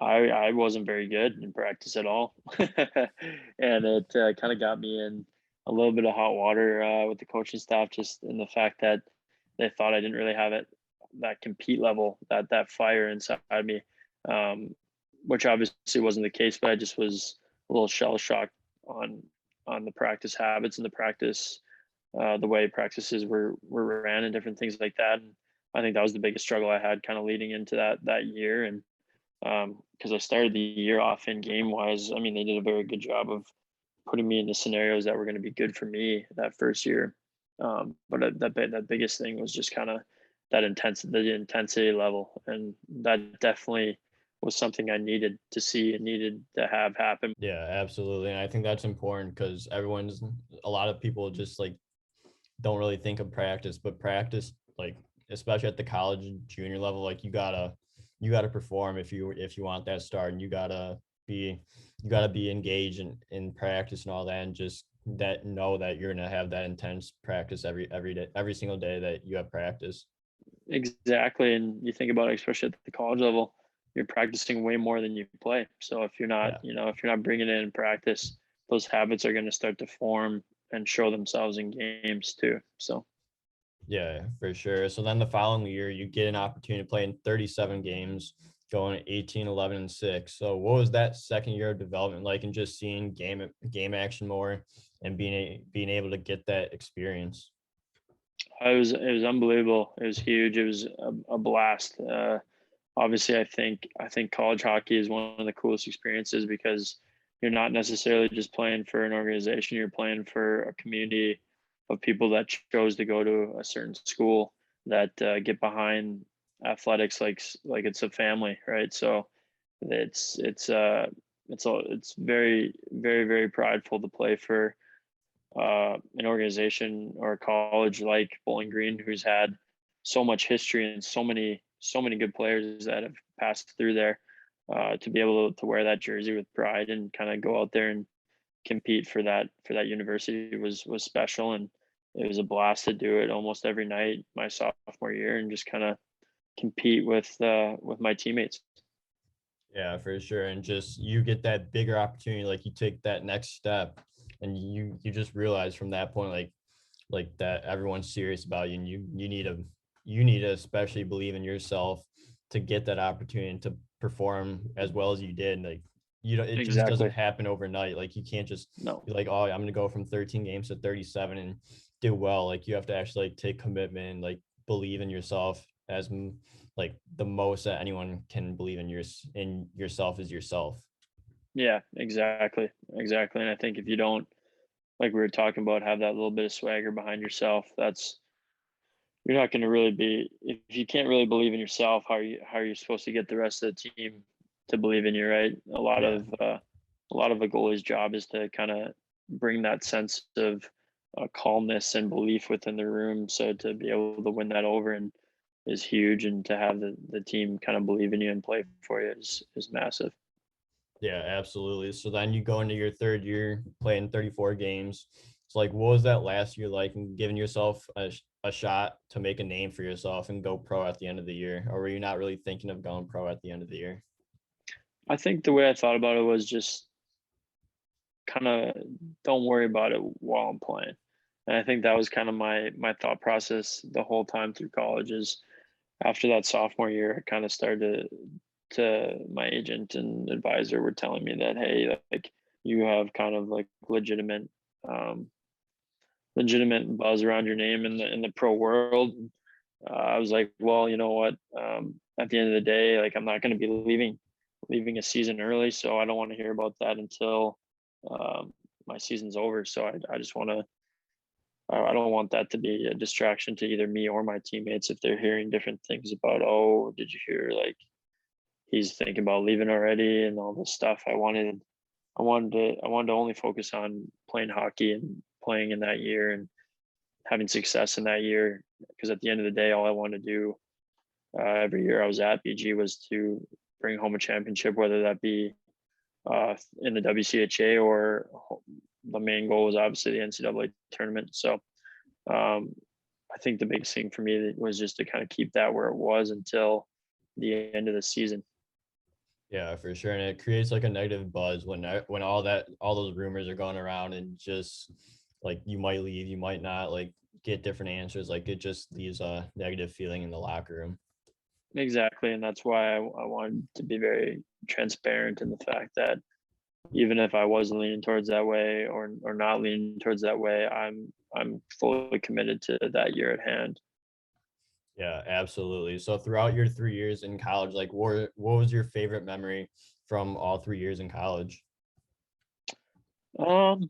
I wasn't very good in practice at all, and it kind of got me in a little bit of hot water with the coaching staff, just in the fact that they thought I didn't really have that compete level, that fire inside me, um, which obviously wasn't the case. But I just was a little shell shocked on the practice habits and the practice, the way practices were ran and different things like that. And I think that was the biggest struggle I had kind of leading into that year. And because I started the year off in game wise, I mean, they did a very good job of putting me into scenarios that were going to be good for me that first year. But that biggest thing was just kind of the intensity level, and that definitely was something I needed to see and needed to have happen. Yeah, absolutely. And I think that's important because a lot of people just like don't really think of practice, but practice, like especially at the college and junior level, like you gotta perform if you want that start, and you gotta be engaged in practice and all that, and just that know that you're gonna have that intense practice every day, every single day that you have practice. Exactly, and you think about it, especially at the college level, you're practicing way more than you play. So if you're not, Yeah. if you're not bringing it in practice, those habits are going to start to form and show themselves in games too. So Yeah, for sure. So then the following year, you get an opportunity to play in 37 games, going 18, 11, and 6. So what was that second year of development like, and just seeing game action more and being able to get that experience? it was unbelievable. It was huge. It was a blast. Obviously, I think college hockey is one of the coolest experiences because you're not necessarily just playing for an organization. You're playing for a community of people that chose to go to a certain school that get behind athletics like it's a family, right? So it's very very very prideful to play for an organization or a college like Bowling Green, who's had so much history and so many good players that have passed through there. To be able to wear that jersey with pride and kind of go out there and compete for that university was special, and it was a blast to do it almost every night my sophomore year and just kind of compete with my teammates. Yeah, for sure. And just you get that bigger opportunity, like you take that next step, and you just realize from that point, like that everyone's serious about you, and you need to especially believe in yourself to get that opportunity to perform as well as you did. Like it just doesn't Exactly. happen overnight. Like you can't just No. be like, oh, I'm gonna go from 13 games to 37 and do well. Like you have to actually like take commitment and like believe in yourself like the most that anyone can believe in yourself is yourself. Yeah, exactly, and I think if you don't, like we were talking about, have that little bit of swagger behind yourself, that's you're not going to really be, if you can't really believe in yourself, how are you supposed to get the rest of the team to believe in you, right? Yeah. A lot of a goalie's job is to kind of bring that sense of calmness and belief within the room, so to be able to win that over and is huge, and to have the team kind of believe in you and play for you is massive. Yeah, absolutely. So then you go into your third year playing 34 games. So like, what was that last year like, and giving yourself a shot to make a name for yourself and go pro at the end of the year? Or were you not really thinking of going pro at the end of the year? I think the way I thought about it was just kind of don't worry about it while I'm playing. And I think that was kind of my thought process the whole time through college. Is after that sophomore year, I kind of started to my agent and advisor were telling me that, hey, like you have kind of like um, legitimate buzz around your name in the pro world. I was like, well, you know what? At the end of the day, like I'm not going to be leaving a season early, so I don't want to hear about that until um, my season's over. So I just want to. I don't want that to be a distraction to either me or my teammates if they're hearing different things about, oh, did you hear like he's thinking about leaving already and all this stuff. I wanted to only focus on playing hockey and playing in that year and having success in that year, because at the end of the day, all I wanted to do every year I was at BG was to bring home a championship, whether that be in the WCHA or the main goal was obviously the NCAA tournament. So um, I think the biggest thing for me was just to kind of keep that where it was until the end of the season. Yeah, for sure. And it creates like a negative buzz when all those rumors are going around, and just like you might leave, you might not, like get different answers. Like it just leaves a negative feeling in the locker room. Exactly, and that's why I wanted to be very transparent in the fact that even if I was leaning towards that way or not leaning towards that way, I'm fully committed to that year at hand. Yeah, absolutely. So throughout your 3 years in college, like what was your favorite memory from all 3 years in college? Um,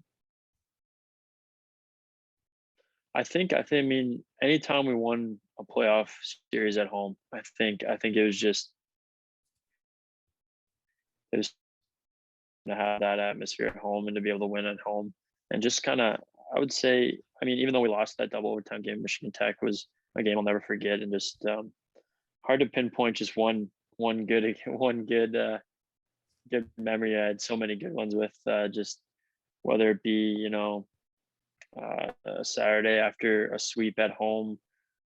I mean, anytime we won a playoff series at home, I think it was to have that atmosphere at home and to be able to win at home and just kind of, I would say, I mean, even though we lost that double overtime game, Michigan Tech was a game I'll never forget, and just hard to pinpoint just one good good memory. I had so many good ones with just whether it be a Saturday after a sweep at home,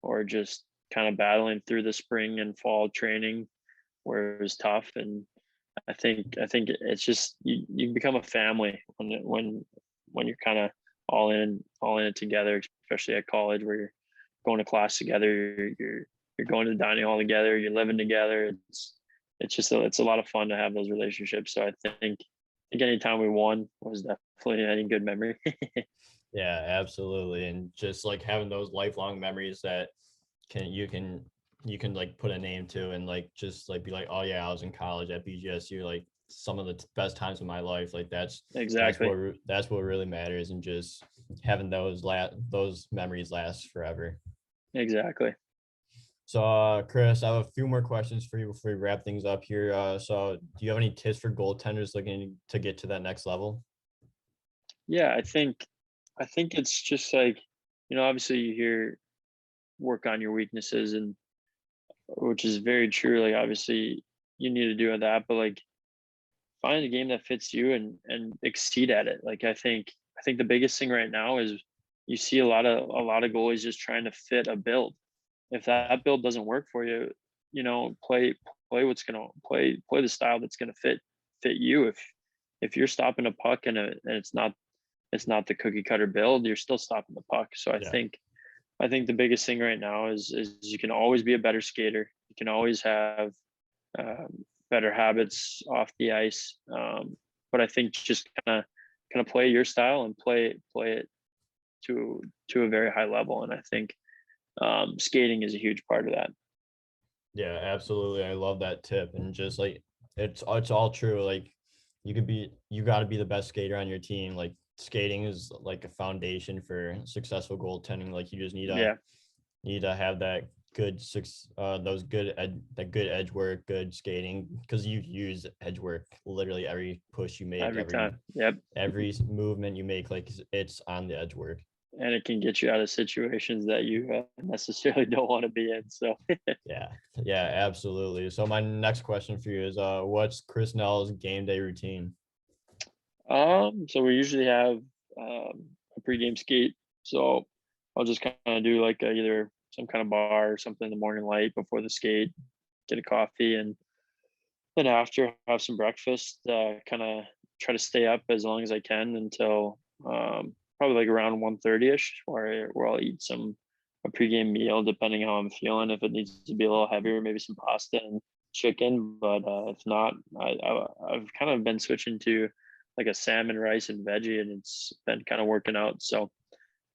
or just kind of battling through the spring and fall training where it was tough. And I think it's just you become a family when you're kind of all in it together, especially at college where you're going to class together, you're going to the dining hall together, you're living together. It's a lot of fun to have those relationships. So I think anytime we won was definitely any good memory. Yeah, absolutely. And just like having those lifelong memories that you can like put a name to, and like just like be like, oh yeah, I was in college at BGSU, like some of the best times of my life. Like Exactly. that's what really matters, and just having those memories last forever. Exactly. So, Chris, I have a few more questions for you before we wrap things up here. So, do you have any tips for goaltenders looking to get to that next level? Yeah, I think it's just like, obviously you hear work on your weaknesses, and which is very true. Like obviously you need to do that, but like find a game that fits you and exceed at it. Like I think the biggest thing right now is you see a lot of goalies just trying to fit a build. If Yeah, that build doesn't work for you, play what's gonna play the style that's gonna fit you. If you're stopping a puck and it's not the cookie cutter build, you're still stopping the puck. So I yeah, think I think the biggest thing right now is you can always be a better skater. You can always have better habits off the ice. But I think just kind of play your style and play it to a very high level. And I think skating is a huge part of that. yeah, absolutely. I love that tip, and just like it's all true. Like you got to be the best skater on your team. Like skating is like a foundation for successful goaltending. Like you just Yeah, need to have that those that good edge work, good skating, because you use edge work literally every push you make, every time. Yep. every movement you make, like it's on the edge work. And it can get you out of situations that you necessarily don't want to be in. So Yeah, yeah, absolutely. So my next question for you is, what's Chris Nell's game day routine? so we usually have a pregame skate. So I'll just kind of do like either some kind of bar or something in the morning light before the skate, get a coffee, and then after have some breakfast. Kind of try to stay up as long as I can until probably like around 1:30 ish, where I'll eat a pregame meal depending how I'm feeling. If it needs to be a little heavier, maybe some pasta and chicken. But if not, I've kind of been switching to like a salmon, rice, and veggie, and it's been kind of working out. So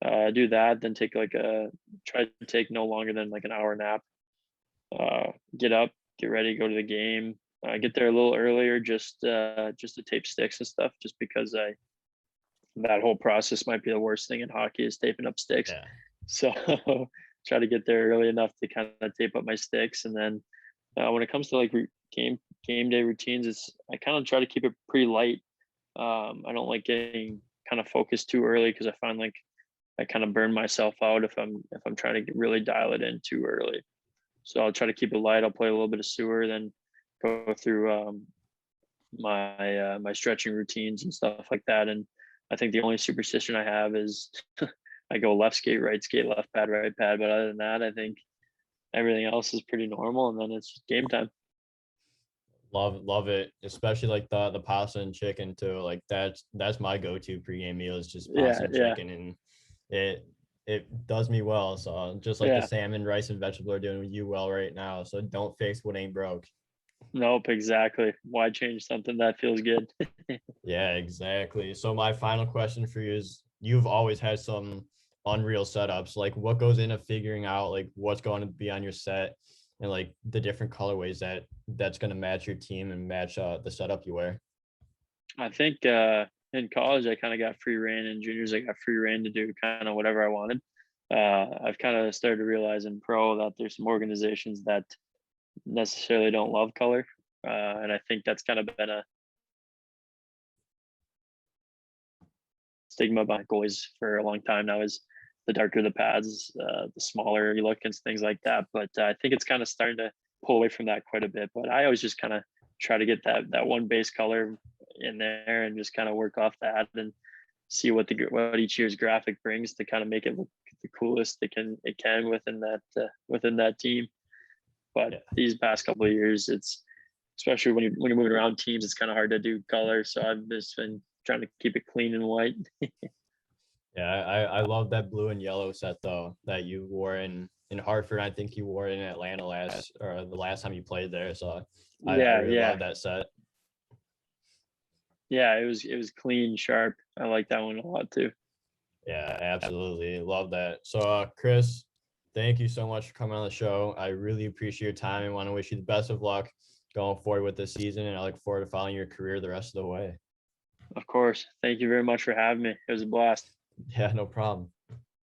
do that, then try to take no longer than like an hour nap. Get up, get ready, go to the game. Get there a little earlier, just to tape sticks and stuff. Just because that whole process might be the worst thing in hockey is taping up sticks. Yeah, So try to get there early enough to kind of tape up my sticks, and then when it comes to like game day routines, I kind of try to keep it pretty light. I don't like getting kind of focused too early because I find like I kind of burn myself out if I'm trying to really dial it in too early. So I'll try to keep it light. I'll play a little bit of sewer, then go through my stretching routines and stuff like that. And I think the only superstition I have is I go left skate, left pad, right pad. But other than that, I think everything else is pretty normal. And then it's game time. love it, especially like the pasta and chicken too. Like that's my go-to pregame meal, is just Yeah, pasta and yeah, chicken, and it does me well. So just like the yeah. salmon, rice, and vegetable are doing you well right now. So don't fix what ain't broke. Nope, exactly. Why change something that feels good? Yeah, exactly. So my final question for you is, you've always had some unreal setups. Like what goes into figuring out like what's going to be on your set, and like the different colorways that's going to match your team and match the setup you wear? I think in college I kind of got free reign. In juniors I got free reign to do kind of whatever I wanted. I've kind of started to realize in pro that there's some organizations that necessarily don't love color, and I think that's kind of been a stigma behind goalies for a long time now. Is the darker the pads, the smaller you look and things like that. But I think it's kind of starting to pull away from that quite a bit. But I always just kind of try to get that one base color in there and just kind of work off that and see what each year's graphic brings to kind of make it look the coolest it can within that team. But these past couple of years, it's especially when you're moving around teams, it's kind of hard to do color. So I've just been trying to keep it clean and white. Yeah, I love that blue and yellow set though that you wore in Hartford. I think you wore it in Atlanta the last time you played there. So I really love that set. Yeah, it was clean, sharp. I like that one a lot too. Yeah, absolutely. Love that. So Chris, thank you so much for coming on the show. I really appreciate your time and want to wish you the best of luck going forward with this season. And I look forward to following your career the rest of the way. Of course. Thank you very much for having me. It was a blast. Yeah, no problem.